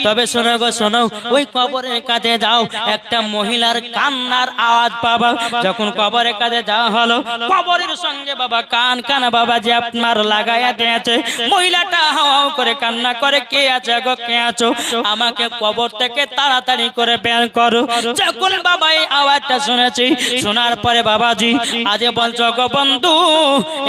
তবে শোনো গো শোনো, ওই কবরের কাছে যাও, একটা মহিলার কান্নার আওয়াজ পাবা। যখন কবরের কাছে যাওয়া হলো, কবরের সঙ্গে বাবা কান কানা বাবা যে আপনার লাগাইয়া দিয়েছে। মহিলাটা হাও করে কান্না করে, কে আছে গো, কে আছো, আমাকে কবর থেকে তাড়াতাড়ি করে বের করো। যখন বাবা এই আওয়াজটা শুনেছি, শোনার পরে বাবাজি আজ বলছো গো বন্ধু,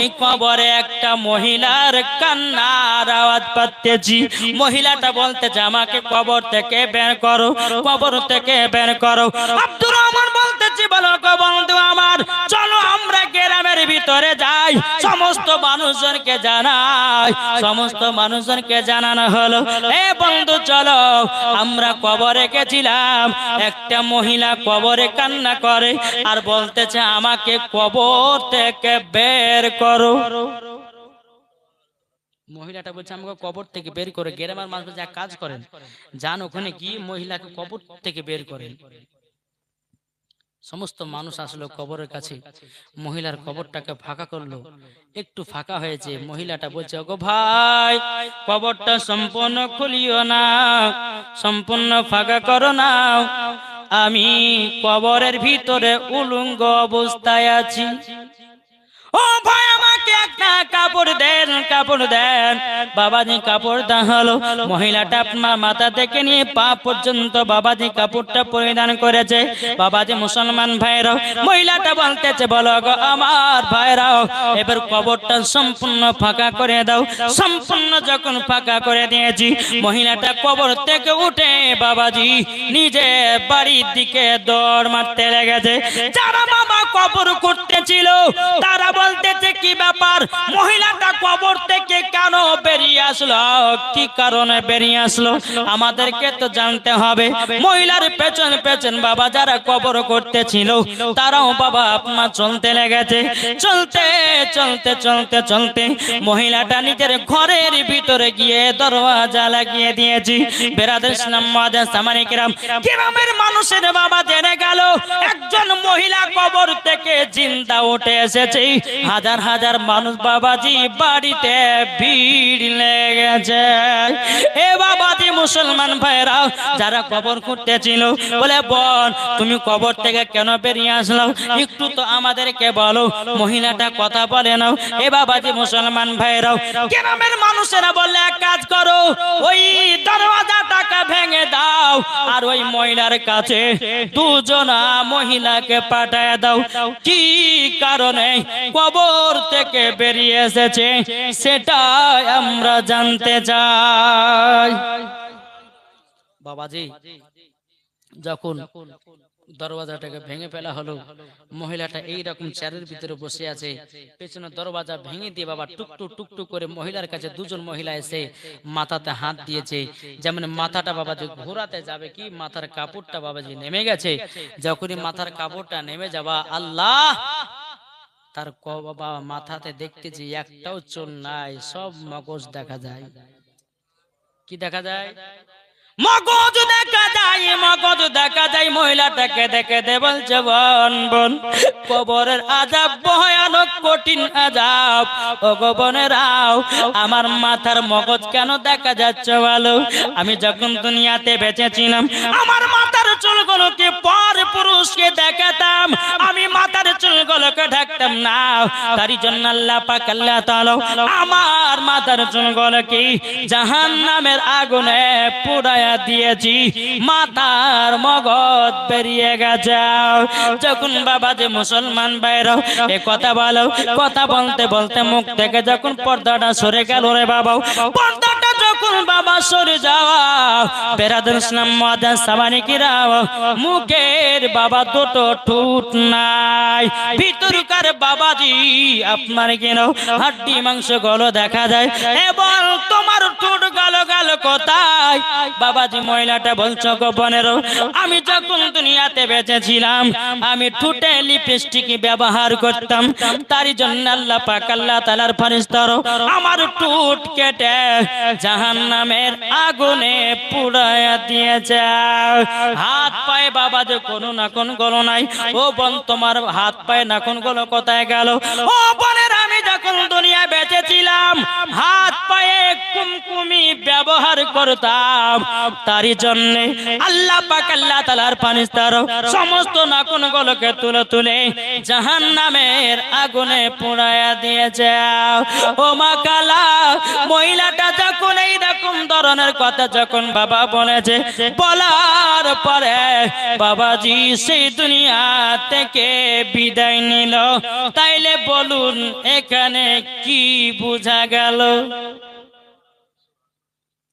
এই কবরে একটা মহিলার কান্নার আওয়াজ পাচ্ছি। মহিলাটা বলতেছে আমাকে কবর থেকে বের করো, কবর থেকে বের করো। আব্দুর রহমান বলতেছি বলো গো বন্ধু আমার, চলো আমরা গ্রামের ভিতরে যাই, সমস্ত মানুষজনকে জানাই। সমস্ত মানুষজনকে জানানো হলো, এ বন্ধু চলো, আমরা কবরে গেছিলাম, একটা মহিলা কবরে কান্না করে আর বলতেছে আমাকে কবর থেকে বের করো। মহিলাটা বলছে আমাকে কবর থেকে বের করে। গ্রামের মানুষ যা কাজ করেন, যান ওখানে গিয়ে মহিলাকে কবর থেকে বের করেন। সমস্ত মানুষ আসলো কবরের কাছে, মহিলার কবরটাকে ফাঁকা করলো। একটু ফাঁকা হয়েছে, মহিলাটা বলছে ওগো ভাই, কবরটা সম্পূর্ণ খুলিও না, সম্পূর্ণ ফাঁকা করো না, আমি কবরের ভিতরে উলঙ্গ অবস্থায় আছি। ও ভাই আমাকে একটা কাপড় দেন, কাপড় দেন। বাবাজি কাপড় দেওয়া হলো। মহিলাটা আপনার মাথা থেকে নিয়ে পা পর্যন্ত বাবাজি কাপড়টা পরিধান করেছে। বাবাজি মুসলমান ভাইরাও, মহিলাটা বলতেছে বলো গো আমার ভাইরাও, এবার কবরটা সম্পূর্ণ ফাঁকা করে দাও। সম্পূর্ণ যখন ফাঁকা করে দিয়েছি, মহিলাটা কবর থেকে উঠে বাবাজি নিজে বাড়ির দিকে দৌড় মারতে লেগেছে। যারা বাবা কবর করতেছিল তারা বলতেছে কি ব্যাপার, মহিলাটা কবর থেকে কেন বেরিয়ে আসলো, কি কারণে বেরিয়ে আসলো, আমাদেরকে তো জানতে হবে। মহিলার পেছন পেছন বাবা যারা কবর করতেছিল তারাও বাবা আপনার চলতে লেগেছে। চলতে চলতে চলতে চলতে মহিলাটা নিজের ঘরের ভিতরে গিয়ে দরওয়াজা লাগিয়ে দিয়েছি। বেরাদের ইসলাম মাদার সামানিকরাম, গ্রামের মানুষের বাবা জেনে গেল একজন মহিলা কবর থেকে জিন্দা উঠে এসেছে। হাজার হাজার মানুষ বাবাজি বাড়িতে ভিড় লেগেছে। এ বাবাজি মুসলমান ভাইরা যারা কবর করতেছিল বলে বোন তুমি কবর থেকে কেন বেরিয়ে আসলো, একটু তো আমাদেরকে বলো। মহিলাটা কথা বলে না। এ বাবাজি মুসলমান ভাইরাও, গ্রামের মানুষেরা বললে এক কাজ করো, ওই দরওয়াজাটাকে ভেঙে দাও আর ওই মহিলার কাছে দুজনা মহিলাকে পাঠায় দাও। কি কারণে কবর থেকে বেরিয়ে এসেছে সেটা আমরা জানতে চাই। বাবাজি যখন দরওয়াজাটাকে ভেঙে ফেলা হলো, মহিলাটা এইরকম চেয়ারের ভিতরে বসে আছে, পেছনে দরওয়াজা ভেঙে দিয়ে বাবা টুকটুক টুকটুক করে মহিলার কাছে দুজন মহিলা এসে মাথাতে হাত দিয়েছে। যেমন মাথাটা বাবাজি ঘোরাতে যাবে কি মাথার কাপড়টা বাবাজি নেমে গেছে। যখনই মাথার কাপড়টা নেমে যাবা আল্লাহ, তার বাবা মাথাতে দেখতেছি একটাও চুল নাই, সব মগজ দেখা যায়। কি দেখা যায়? মগজ দেখা যায়, মগজ দেখা যায়। মহিলাটাকে দেখে দে বলছে বোন বোন, কবরের আযাব ভয়ানক কঠিন আযাব। ও গো বোনেরাও, আমার মাথার মগজ কেন দেখা যাচ্ছে বলো? আমি যখন দুনিয়াতে বেঁচে ছিলাম আমার মাথার চুলগুলোকে পর পুরুষকে দেখাতাম, আমি মাথার চুলগুলোকে ঢাকতাম না। তারই জন্য আল্লাহ পাক আল্লাহ তাআলা আমার মাথার চুলগুলোকে জাহান্নামের আগুনে পুড়ায় দিয়েছি, মাথার মগজ বেরিয়ে গেছে। যখন বাবা যে মুসলমান ভাইরা এ কথা বলো, কথা বলতে বলতে মুখ থেকে যখন পর্দাটা সরে গেল রে বাবা, পর্দাটা যখন বাবা সরে যাওয়া, বেরাদুল ইসলাম মাদার সাবানিকিরা মুখের বাবা দুটো ঠোঁট নাই, ভিতরকার বাবাজি আপনার কেন হাড্ডি মাংস গুলো দেখা যায়। এবং তোমার ঠোঁট গালো গালো কোথায়? বাবাজি মহিলাটা বলছো গো বোনেরও, আমি যখন দুনিয়াতে বেঁচে ছিলাম আমি ঠোঁটে লিপস্টিক ব্যবহার করতাম, তারই জন্য আল্লাহ পাক আল্লাহ তাআলার ফেরেশতারা আমার ঠোঁট কেটে জাহান্নামের আগুনে পুড়ায়া দিয়েছে। হাত পায়ে বাবাজি কোনো না কোন গলো নাই। ও বোন তোমার হাত পায়ে না কোন গলো কোথায় গেল? ও বোনের আমি যখন দুনিয়া বেঁচে ছিলাম দিতাম, হাত পায়ে কুমকুমি ব্যবহার করতাম। তারই জন্য আল্লাহ পাক আল্লাহ তাআলার ফেরেশতারা সমস্ত নাখুনগুলোকে তুলে তুলে জাহান্নামের আগুনে পোড়ায়া দিয়েছে। ও মা কালা, মহিলাটা যখন এইরকম ধরনের কথা যখন বাবা বলেছে, বলার পরে বাবাজি সেই দুনিয়া থেকে বিদায় নিল। তাইলে বলুন এখানে কি বোঝা গেল?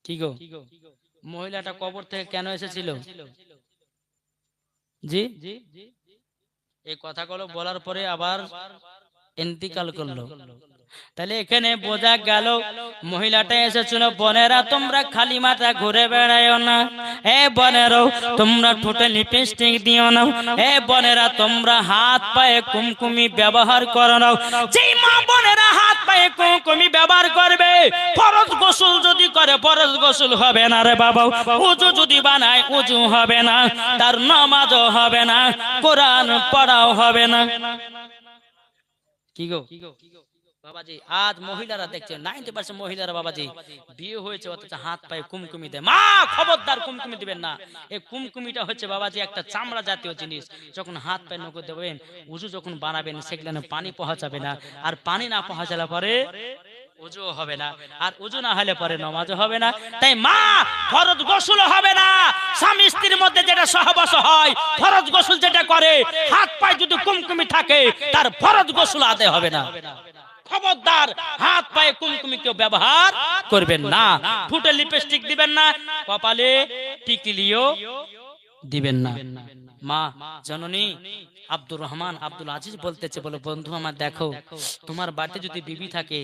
কি গো, মহিলাটা কবর থেকে কেন এসেছিল? জি, এই কথাগুলো বলার পরে আবার ইন্তিকাল করলো। তাহলে এখানে বোঝা গেল মহিলাটা এসেছিল, বোনেরা তোমরা খালি মাথা ঘুরে বেড়াইও না, এ বোনেরা তোমরা ঠোঁটে লিপস্টিক দিও না, এ বোনেরা তোমরা হাত পায়ে কুমকুমি ব্যবহার করো না। যেই মা বোনেরা হাত পায়ে কুমকুমি ব্যবহার করবে, ফরজ গোসল যদি করে ফরজ গোসল হবে না রে বাবা, ওযু যদি বানায় ওযু হবে না, তার নামাজও হবে না, কোরআন পড়াও হবে না। কি গো বাবাজি, আজ মহিলারা দেখছে 90% মহিলারা বাবাজি বিয়ে হয়েছে অথচ হাত পায়ে কুমকুমি দেয়। মা খবরদার কুমকুমি দিবেন না। এই কুমকুমিটা হচ্ছে বাবাজি একটা চামড়া জাতীয় জিনিস। যখন হাত পায়ে নখ দেবেন, উজু যখন বানাবেন সেখানে পানি পৌঁছাবে না, আর পানি না পৌঁছালে পরে উজু হবে না, আর উজু না হলে পরে নামাজও হবে না। তাই মা ফরজ গোসল হবে না। স্বামী স্ত্রীর মধ্যে যেটা সহবাস হয়, ফরজ গোসল যেটা করে, হাত পায়ে যদি কুমকুমি থাকে তার ফরজ গোসল আদায় হবে না। খবরদার হাত পায়ে কুমকুমি কেউ ব্যবহার করবেন না। ঠোঁটে লিপস্টিক দিবেন না, কপালে টিকলিও দিবেন না। মা জননী আব্দুর রহমান আব্দুল আজিজ বলতেছে, বলে বন্ধু আমার দেখো, তোমার বাড়িতে যদি বিবি থাকে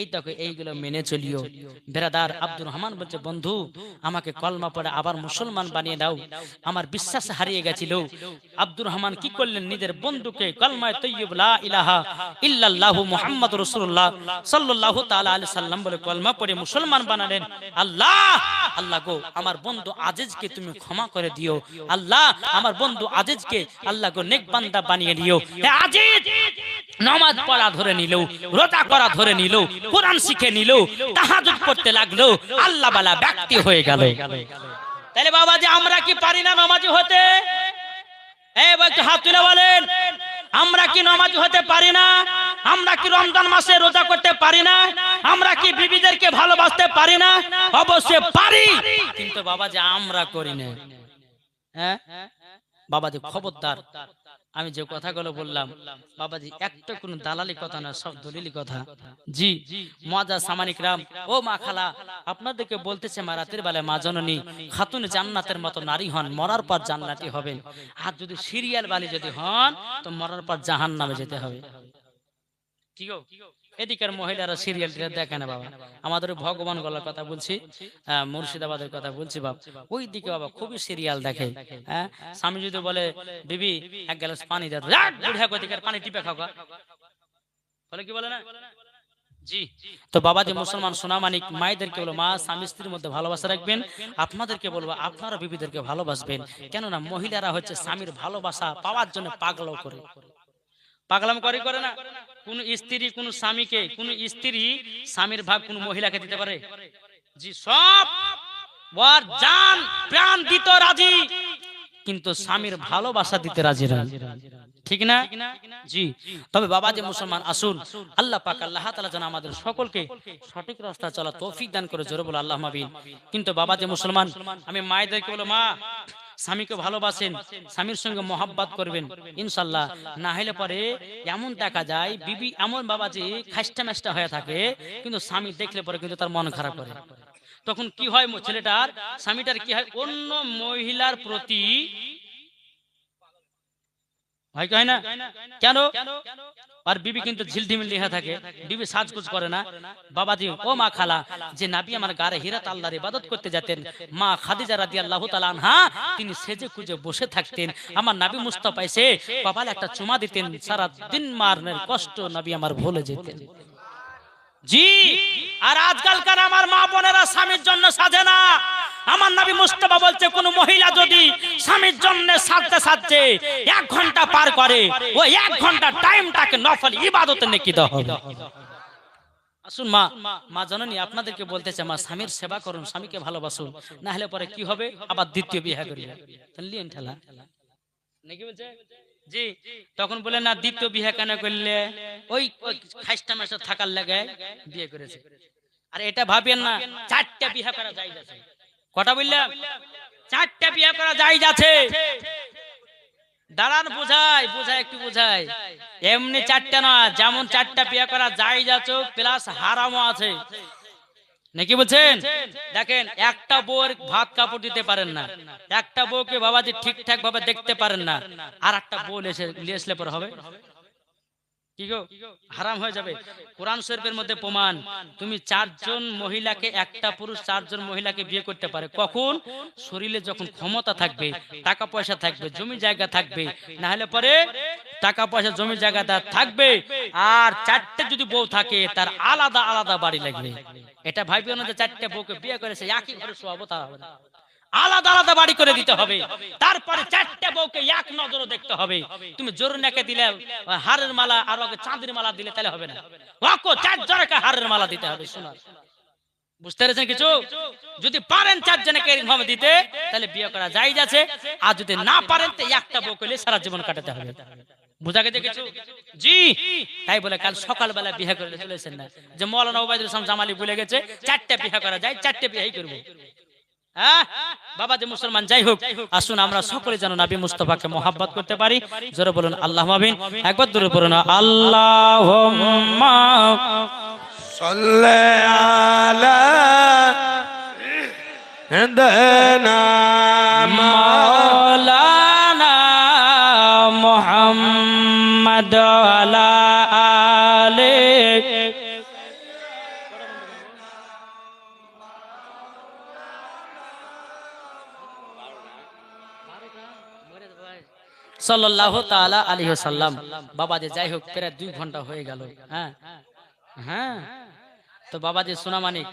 এই দেখো এইগুলো মেনে চলিও। বেরাদার আব্দুর রহমান বলছে, বন্ধু আমাকে কলমা পড়ে আবার মুসলমান বানিয়ে দাও, আমার বিশ্বাস হারিয়ে গেছিল। আব্দুর রহমান কি করলেন, নিজের বন্ধুকে কলমায়ে তাইয়্যিব লা ইলাহা ইল্লাল্লাহু মুহাম্মাদুর রাসূলুল্লাহ সাল্লাল্লাহু তাআলা আলাইহি সাল্লাম বলে কলমা পড়ে মুসলমান বানালেন। আল্লাহ আল্লাহ গো, আমার বন্ধু আজিজকে তুমি ক্ষমা করে দিও। আল্লাহ আমার বন্ধু আজিজকে আল্লাহ গো নেক বান্দা বানিয়ে দিও। আজিজ নামাজ পড়া ধরে নিল, রোজা করা ধরে নিল, কোরআন শিখে নিল, তাহাজ্জুদ পড়তে লাগলো, আল্লাহ বালা ব্যক্তি হয়ে গেল। তাহলে বাবাজি আমরা কি পারি না নামাজি হতে? এই বলতে হাত তুলে বলেন, আমরা কি নামাজি হতে পারি না? আমরা কি রমজান মাসে রোজা করতে পারি না? আমরা কি বিবিদেরকে ভালোবাসতে পারি না? অবশ্যই পারি, কিন্তু বাবাজি আমরা করি না। হ্যাঁ বাবাজি খবরদার, আমি যে কথাগুলো বললাম বাবাজি একটা কোনো দালালি কথা না, সব দলিলি কথা। জি মজা সামানিকরাম, ও মা খালা আপনাদেরকে বলতেছে, মা রাতের বেলায় মা জননী খাতুন জান্নাতের মতো নারী হন, মরার পর জান্নাতি হবেন। আর যদি সিরিয়াল বালি যদি হন তো মরার পর জাহান্নামে যেতে হবে। কি গো, এদিকের মহিলারা সিরিয়াল দেখে না বাবা, আমাদের ভগবান গলার কথা বলছি, মুর্শিদাবাদের কথা বলছি বাবা, ওই দিকে বাবা খুবই সিরিয়াল দেখে। হ্যাঁ স্বামী যদি বলে বিবি এক গ্লাস পানি দাও, বুড়া কোদিকের পানি টিপে খাও, বলে কি বলে না? জি তো বাবাজি মুসলমান সোনামানিক মায়েদেরকে বলবো, মা স্বামী স্ত্রীর মধ্যে ভালোবাসা রাখবেন। আপনাদেরকে বলবো আপনারা বিবিদেরকে ভালোবাসবেন, কেননা মহিলারা হচ্ছে স্বামীর ভালোবাসা পাওয়ার জন্য পাগলাও করে, পাগলাম করে না। কোন স্ত্রী কোন স্বামীকে, কোন স্ত্রী স্বামীর ভাগ কোন মহিলাকে দিতে পারে? জি সব ওর জান প্রাণ দিতে রাজি, কিন্তু স্বামীর ভালোবাসা দিতে রাজি না, ঠিক না? জি তবে বাবাজি মুসলমান আসুন, আল্লাহ পাক আল্লাহ তাআলা যেন আমাদের সকলকে সঠিক রাস্তা চলা তৌফিক দান করে, জোরে বলো আল্লাহুম্মা আমিন। কিন্তু বাবাজি মুসলমান আমি মায়েদেরকে বলো, মা স্বামীকে ভালোবাসেন, স্বামীর সঙ্গে মহব্বত করবেন ইনশাআল্লাহ। না হলে পরে এমন দেখা যায় বিবি এমন বাবাজি খাস্টা মেস্টা হয়ে থাকে, কিন্তু স্বামী দেখলে পরে কিন্তু তার মন খারাপ করে। তখন কি হয়, ছেলেটার স্বামীটার কি হয়, অন্য মহিলার প্রতি হয় কয় না কেন? আর বিবি কিন্তু ঝিলঢিমিল লিখা থাকে, বিবি সাজগুজ করে না। বাবাজি ও মা খালা, যে নবী আমার গারে হিরাত আল্লাহর ইবাদত করতে যেতেন, মা খাদিজা রাদিয়াল্লাহু তাআলা আনহা তিনি সেজে কুজে বসে থাকতেন, আমার নবী মুস্তাফা এসে কপালে একটা চুমা দিতেন, সারা দিন মারনের কষ্ট নবী আমার ভুলে যেতেন। জি আর আজকালকার আমার মা বোনেরা স্বামীর জন্য সাজে না। আমার নবী মুস্তাফা বলছে, কোন মহিলা যদি স্বামীর জন্য সাজতে সাজতে 1 ঘন্টা পার করে, ওই 1 ঘন্টা টাইমটাকে নফল ইবাদতে নেকি দাও হবে। আসুন মা, মা জননী আপনাদেরকে বলতেছে মা স্বামীর সেবা করুন, স্বামীকে ভালোবাসুন, না হলে পরে কি হবে, আবার দ্বিতীয় বিয়ে করবে। লিয়েন ঠেলা নাকি বলছে জি। তখন বলে না দ্বিতীয় বিয়ে কেন করলে, ওই খাইস্টা মাসে থাকার লাগে বিয়ে করেছে। আর এটা ভাবেন না চারটা বিয়ে করা যায় যাচ্ছে। কটা বললাম? চারটা বিয়ে করা যায় যাচ্ছে। দাঁড়ান বুঝাই বুঝাই একটু বুঝাই। এমনি চারটা না, যেমন চারটা বিয়ে করা যায় যাচ্ছে প্লাস হারামও আছে নাকি বলছেন? দেখেন একটা বউর ভাত কাপড় দিতে পারেন না, একটা বউকে বাবাজি ঠিকঠাক ভাবে দেখতে পারেন না, আর একটা বউ নিয়ে আসলে পরে হবে কি গো? হারাম হয়ে যাবে। কোরআন শরীফের মধ্যে প্রমাণ, তুমি চারজন মহিলাকে, একটা পুরুষ চারজন মহিলাকে বিয়ে করতে পারে কখন? শরীরে যখন ক্ষমতা থাকবে, টাকা পয়সা থাকবে, জমি জায়গা থাকবে, না হলে পরে টাকা পয়সা জমি জায়গা থাকবে আর চারটে যদি বউ থাকে তার আলাদা আলাদা বাড়ি লাগবে। এটা ভাইবে না যে চারটে বউকে বিয়ে করেছে একই ঘরে শোয়াবো, তা হবে না, আলাদা আলাদা বাড়ি করে দিতে হবে। তারপরে চারটে বউকে এক নজরে দেখতে হবে। তুমি জোরনাকে দিলে হারের মালা আর ওকে চাঁদের মালা দিলে তাহলে হবে না, ওকে চারজনকে হারের মালা দিতে হবে। শোনা বুঝতে পেরেছেন কিছু? যদি পারেন চারজনকে এরকম দিতে তাহলে বিয়ে করা যায় যাচ্ছে, আর যদি না পারেন তো একটা বউ করলে সারা জীবন কাটাতে হবে। বুঝা গেছে কিছু? জি। তাই বলে কাল সকালবেলা বিয়ে করে চলেছেন না যে মৌলানা ওবায়দুল ইসলাম জামালি বলে গেছে চারটে বিয়ে করা যায়, চারটে বিয়েই করবো। বাবা যে মুসলমান যাই হোক, আসুন আমরা সকলে যেন নবী মুস্তাফাকে মহব্বত করতে পারি। জোরে বলুন আল্লাহুম্মা আমিন। একবার জোরে বলুন আল্লাহুম্মা সাল্লি আলা সাইয়্যিদিনা মাওলানা মুহাম্মদ আলা আলিহি সাল্লাল্লাহু তাআলা আলাইহি ওয়াসাল্লাম। বাবাজি যাই হোক প্রায় 2 ঘন্টা হয়ে গেল। হ্যাঁ হ্যাঁ, তো বাবাজি সোনামানিক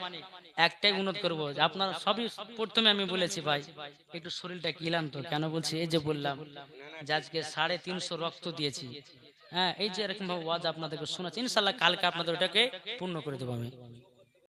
একটাই অনুরোধ করবো, আপনার সবই প্রথমে আমি বলেছি ভাই একটু শরীরটা ক্লান্ত, কেন বলছি এই যে বললাম যে আজকে 350 রক্ত দিয়েছি। হ্যাঁ, এই যে এরকম ভাবে ওয়াজ আপনাদেরকে শোনাচ্ছি, ইনশাআল্লাহ কালকে আপনাদের ওটাকে পূর্ণ করে দেবো আমি।